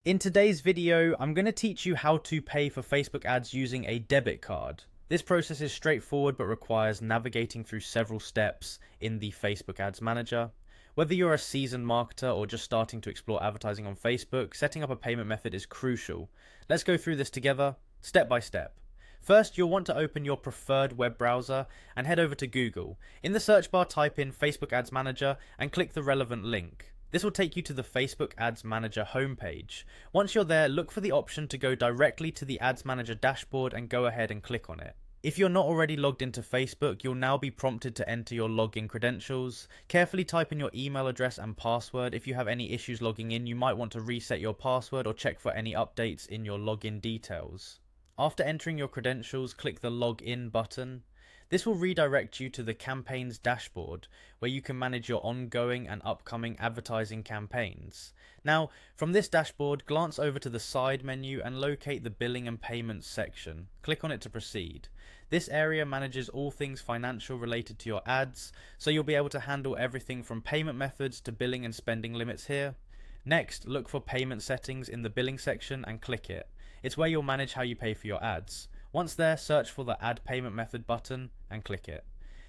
In today's video, I'm going to teach you how to pay for Facebook ads using a debit card. This process is straightforward but requires navigating through several steps in the Facebook Ads Manager. Whether you're a seasoned marketer or just starting to explore advertising on Facebook, setting up a payment method is crucial. Let's go through this together, step by step. First, you'll want to open your preferred web browser and head over to Google. In the search bar, type in Facebook Ads Manager and click the relevant link. This will take you to the Facebook Ads Manager homepage. Once you're there, look for the option to go directly to the Ads Manager dashboard and go ahead and click on it. If you're not already logged into Facebook, you'll now be prompted to enter your login credentials. Carefully type in your email address and password. If you have any issues logging in, you might want to reset your password or check for any updates in your login details. After entering your credentials, click the Login button. This will redirect you to the Campaigns dashboard, where you can manage your ongoing and upcoming advertising campaigns. Now, from this dashboard, glance over to the side menu and locate the Billing and Payments section. Click on it to proceed. This area manages all things financial related to your ads, so you'll be able to handle everything from payment methods to billing and spending limits here. Next, look for Payment Settings in the Billing section and click it. It's where you'll manage how you pay for your ads. Once there, search for the Add Payment Method button and click it.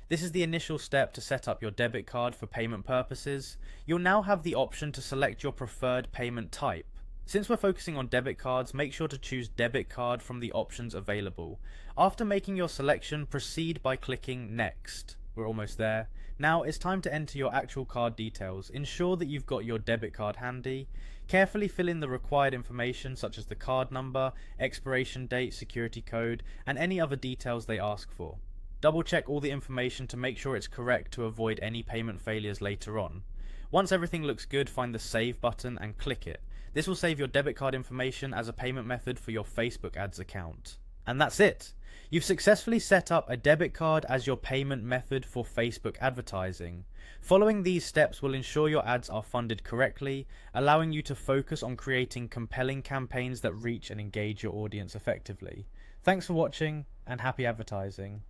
This is the initial step to set up your debit card for payment purposes. You'll now have the option to select your preferred payment type. Since we're focusing on debit cards, make sure to choose debit card from the options available. After making your selection, proceed by clicking Next. We're almost there. Now it's time to enter your actual card details. Ensure that you've got your debit card handy. Carefully fill in the required information such as the card number, expiration date, security code, and any other details they ask for. Double check all the information to make sure it's correct to avoid any payment failures later on. Once everything looks good, find the Save button and click it. This will save your debit card information as a payment method for your Facebook ads account. And that's it! You've successfully set up a debit card as your payment method for Facebook advertising. Following these steps will ensure your ads are funded correctly, allowing you to focus on creating compelling campaigns that reach and engage your audience effectively. Thanks for watching, and happy advertising.